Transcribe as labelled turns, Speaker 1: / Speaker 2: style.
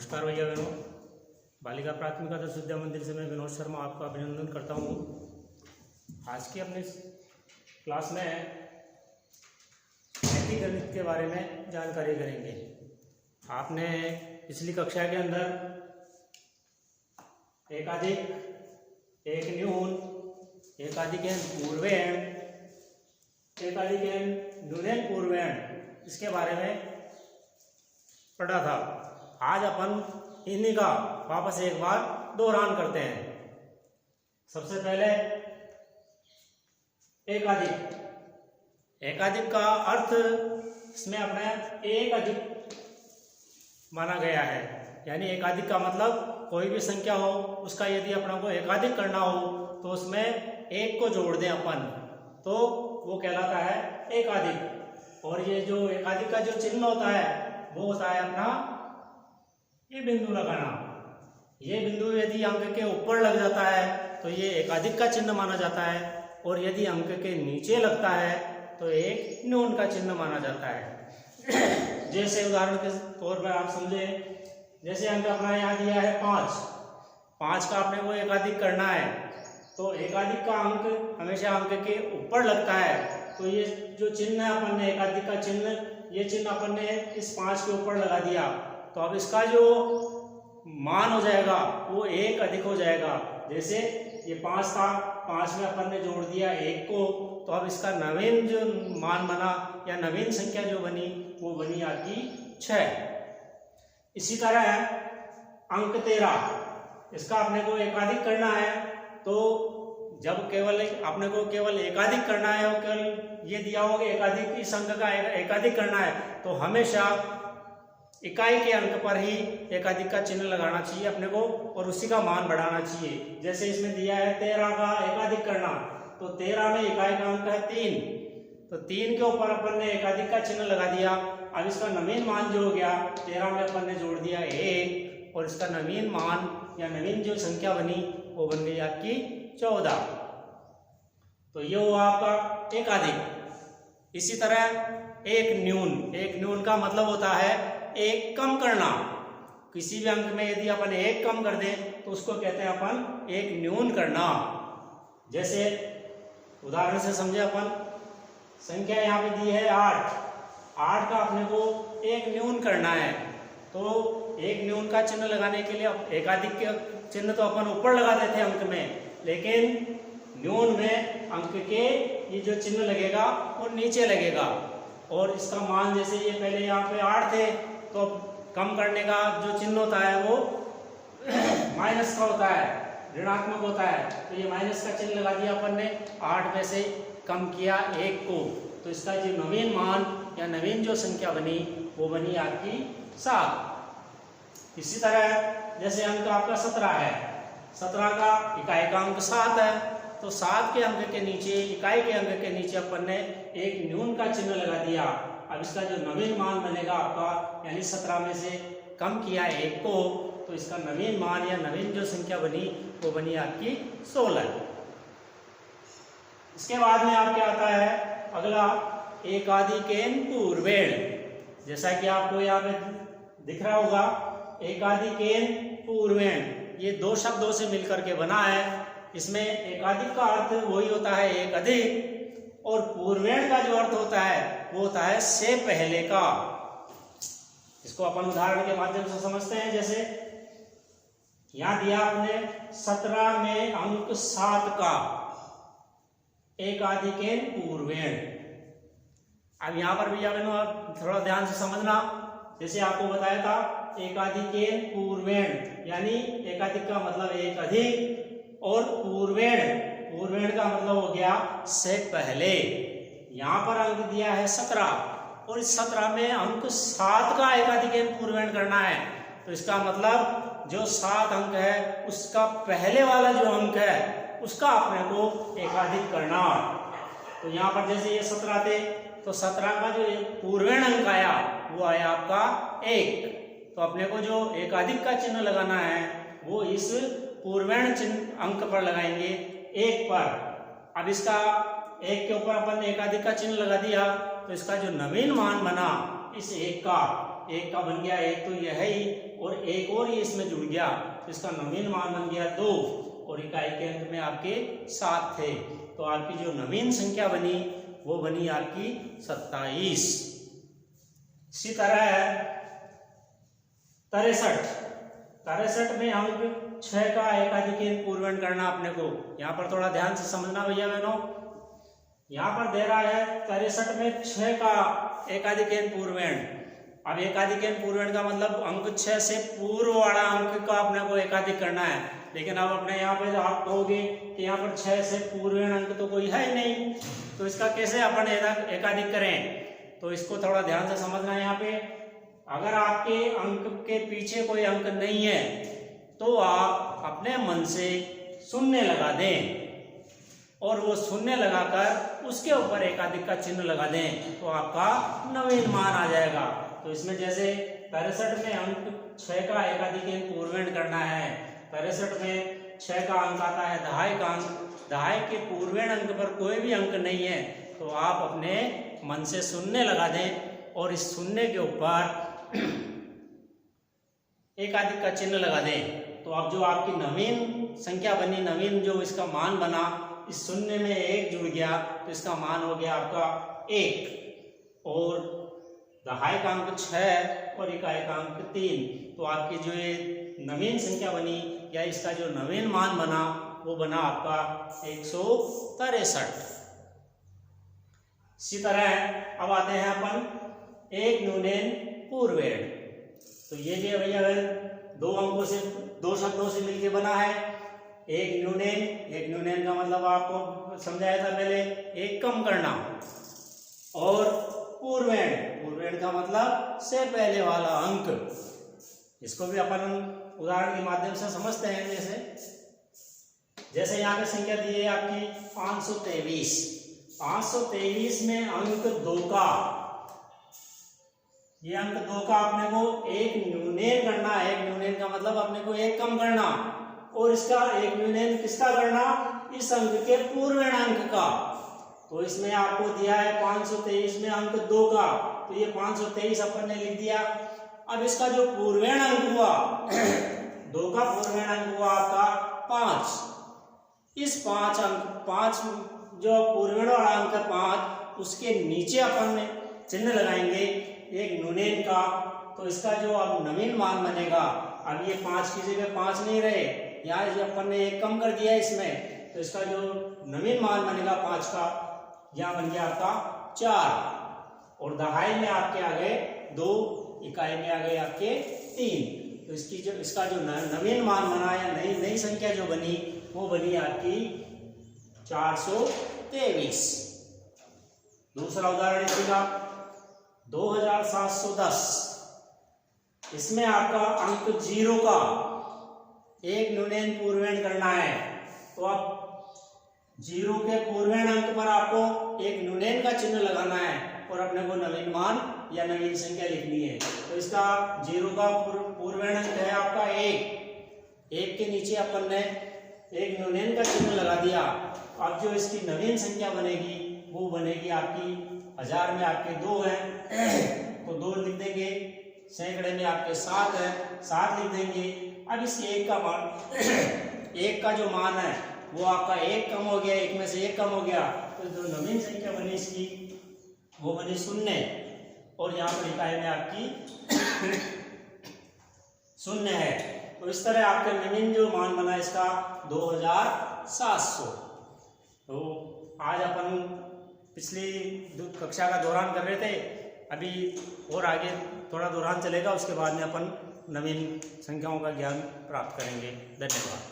Speaker 1: नमस्कार भैया बहनों, बालिका प्राथमिक आदर्श विद्या मंदिर से मैं विनोद शर्मा आपका अभिनंदन करता हूँ। आज की अपनी क्लास में नैतिक गणित के बारे में जानकारी करेंगे। आपने पिछली कक्षा के अंदर एक अधिक, एक न्यून, एक अधिक पूर्वेण, एक अधिक न्यूनैन पूर्वेण इसके बारे में पढ़ा था। आज अपन इन्हीं का वापस एक बार दोहरान करते हैं। सबसे पहले एकाधिक का अर्थ इसमें अपने एक अधिक माना गया है, यानी एकाधिक का मतलब कोई भी संख्या हो उसका यदि अपना को एकाधिक करना हो तो उसमें एक को जोड़ दें अपन, तो वो कहलाता है एकाधिक। और ये जो एकाधिक का जो चिन्ह होता है वो होता है अपना ये बिंदु लगाना। ये बिंदु यदि अंक के ऊपर लग जाता है तो ये एकाधिक का चिन्ह माना जाता है, और यदि अंक के नीचे लगता है तो एक न्यून का चिन्ह माना जाता है। जैसे उदाहरण के तौर पर आप समझे, जैसे अंक अपना यहाँ दिया है 5 का अपने को एकाधिक करना है, तो एकाधिक का अंक हमेशा अंक के ऊपर लगता है, तो ये जो चिन्ह है अपन ने एकाधिक का चिन्ह, ये चिन्ह अपन ने इस 5 के ऊपर लगा दिया, तो अब इसका जो मान हो जाएगा वो एक अधिक हो जाएगा। जैसे ये 5 था, 5 में अपन ने जोड़ दिया 1 को, तो अब इसका नवीन जो मान बना या नवीन संख्या जो बनी वो बनी आपकी 6। इसी तरह अंक 13, इसका अपने को एकाधिक करना है, तो जब केवल अपने को केवल एकाधिक करना है और केवल ये दिया होगा एकाधिक, इस अंक का एकाधिक करना है, तो हमेशा इकाई के अंक पर ही एकाधिक का चिन्ह लगाना चाहिए अपने को, और उसी का मान बढ़ाना चाहिए। जैसे इसमें दिया है 13 का एकाधिक करना, तो 13 में इकाई का अंक है 3, तो 3 के ऊपर अपन ने एकाधिक का चिन्ह लगा दिया। अब इसका नवीन मान जो हो गया 13 में अपन ने जोड़ दिया 1, और इसका नवीन मान या नवीन जो संख्या बनी वो बन गई आपकी 14। तो ये हुआ आपका एकाधिक। इसी तरह एक न्यून का मतलब होता है एक कम करना। किसी भी अंक में यदि अपन एक कम कर दें तो उसको कहते हैं अपन एक न्यून करना। जैसे उदाहरण से समझे, अपन संख्या यहाँ पे दी है 8 का अपने को एक न्यून करना है, तो एक न्यून का चिन्ह लगाने के लिए एकाधिक के चिन्ह तो अपन ऊपर लगा देते हैं अंक में, लेकिन न्यून में अंक के ये जो चिन्ह लगेगा वो नीचे लगेगा। और इसका मान जैसे ये पहले यहाँ पे 8 थे, तो कम करने का जो चिन्ह होता है वो माइनस का होता है, ऋणात्मक होता है, तो ये माइनस का चिन्ह लगा दिया अपन ने, 8 में से कम किया 1 को, तो इसका जो नवीन मान या नवीन जो संख्या बनी वो बनी आपकी 7। इसी तरह जैसे अंक आपका 17 है, 17 का इकाई का अंक 7 है, तो 7 के अंक के नीचे, इकाई के अंक के नीचे अपन ने एक न्यून का चिन्ह लगा दिया। अब इसका जो नवीन मान बनेगा आपका, यानी 17 में से कम किया 1 को, तो इसका नवीन मान या नवीन जो संख्या बनी वो बनी आपकी 16। इसके बाद में आपके आता है अगला एकाधिकेन पूर्वेण। जैसा कि आपको यहाँ पे दिख रहा होगा, एकाधिकेन पूर्वेण ये दो शब्दों से मिलकर के बना है। इसमें एकाधिक का अर्थ वही होता है एक अधिक, और पूर्वेण का जो अर्थ होता है वो होता है से पहले का। इसको अपन उदाहरण के माध्यम से समझते हैं। जैसे यहां दिया आपने 17 में अंक 7 का एकाधिकेन पूर्वेण। अब यहां पर भी आप थोड़ा ध्यान से समझना। जैसे आपको बताया था एकाधिकेन पूर्वेण, यानी एकाधिक का मतलब एक अधिक, और पूर्वेण का मतलब हो गया से पहले। यहां पर अंक दिया है 17, और इस 17 में अंक 7 का एकाधिकेन पूर्वेण करना है, तो इसका मतलब जो 7 अंक है उसका पहले वाला जो अंक है उसका अपने को एकाधिक करना। तो यहां पर जैसे ये 17 थे, तो 17 का जो पूर्वेण अंक आया वो आया आपका 1, तो अपने को जो एकाधिक का चिन्ह लगाना है वो इस पूर्वेण चिन्ह अंक पर लगाएंगे 1 पर। अब इसका 1 के ऊपर अपन ने एकाधिक का चिन्ह लगा दिया, तो इसका जो नवीन मान बना इस 1 का बन गया 1, तो यह ही, और एक और ये इसमें जुड़ गया तो इसका नवीन मान बन गया 2 और इकाई के अंक में आपके 7 थे। तो आपकी जो नवीन संख्या बनी वो बनी आपकी 27। इसी तरह 63 में अंक 6 का एकाधिक पूर्वण करना अपने को। यहाँ पर थोड़ा ध्यान से समझना भैया बहनों, यहाँ पर दे रहा है 63 में 6 का एकाधिक पूर्वण। अब एकाधिक पूर्वण का मतलब अंक 6 से पूर्व वाला अंक का अपने को एकाधिक करना है। लेकिन अब अपने यहाँ पे आप कहोगे कि यहाँ पर 6 से पूर्वण अंक तो कोई है ही नहीं, तो इसका कैसे अपन एकाधिक करें? तो इसको थोड़ा ध्यान से समझना है। यहाँ पे अगर आपके अंक के पीछे कोई अंक नहीं है तो आप अपने मन से शून्य लगा दें और वो शून्य लगाकर उसके ऊपर एकाधिक का चिन्ह लगा दें तो आपका नवीन मान आ जाएगा। तो इसमें जैसे 63 में अंक 6 का एकाधिक पूर्वण करना है। 63 में 6 का अंक आता है दहाई का अंक। दहाई के पूर्वण अंक पर कोई भी अंक नहीं है तो आप अपने मन से शून्य लगा दें और इस शून्य के ऊपर एकाधिक का चिन्ह लगा दें। तो अब जो आपकी नवीन संख्या बनी, नवीन जो इसका मान बना, इस शून्य में 1 जुड़ गया तो इसका मान हो गया आपका 1 और दहाई का अंक 6 और इकाई का अंक 3। तो आपकी जो ये नवीन संख्या बनी या इसका जो नवीन मान बना वो बना आपका 163। इसी तरह अब आते हैं अपन एक न्यूनन पूर्वण। तो ये भी भैया दो अंकों से, दो शब्दों से मिलकर बना है। एक न्यूनन का मतलब आपको समझाया था पहले, एक कम करना, और पूर्वण का मतलब से पहले वाला अंक। इसको भी अपन उदाहरण के माध्यम से समझते हैं। जैसे यहाँ पे संख्या दी है आपकी 523। 523 में अंक 2 का, ये अंक 2 का अपने को एक न्यूनन करना है। एक न्यूनन का मतलब अपने को एक कम करना, और इसका एक न्यूनन किसका करना? इस अंक के पूर्वण अंक का। तो इसमें आपको दिया है 523 में अंक 2 का, तो ये 523 अपन ने लिख दिया। अब इसका जो पूर्वण अंक हुआ 2 का पूर्वण अंक हुआ आपका 5। इस 5 जो पूर्वण वाला अंक 5, उसके नीचे अपन चिन्ह लगाएंगे एक न्यूनन का। तो इसका जो अब नवीन मान बनेगा, अब ये 5 की जगह 5 नहीं रहे, यहाँ जो अपन ने एक कम कर दिया इसमें, तो इसका जो नवीन मान बनेगा 5 का, यहाँ बन गया आपका 4। और दहाई में आपके आ गए 2, इकाई में आ गए आपके 3। तो इसका जो नवीन मान बना या नई संख्या जो बनी वो बनी आपकी 423। दूसरा उदाहरण इसका 2710। इसमें आपका अंक 0 का एक न्यूनन पूर्वण करना है। तो अब 0 के पूर्वण अंक पर आपको एक न्यूनन का चिन्ह लगाना है और अपने को नवीन मान या नवीन संख्या लिखनी है। तो इसका 0 का पूर्वण अंक है आपका 1 के नीचे अपन ने एक न्यूनन का चिन्ह लगा दिया। अब जो इसकी नवीन संख्या बनेगी वो बनेगी आपकी 1000 में आपके 2 हैं तो 2 लिख देंगे, सैकड़े में आपके 7 है 7 लिख देंगे। अब इस 1 का मान 1 का जो मान है वो आपका 1 कम हो गया, 1 में से 1 कम हो गया, तो जो नवीन संख्या बनी इसकी वो बनी 0 और यहाँ पर इकाई में आपकी 0 है। तो इस तरह आपका नवीन जो मान बना इसका 2700। तो आज अपन पिछली कक्षा का दौरान कर रहे थे, अभी और आगे थोड़ा दौरान चलेगा, उसके बाद में अपन नवीन संख्याओं का ज्ञान प्राप्त करेंगे। धन्यवाद।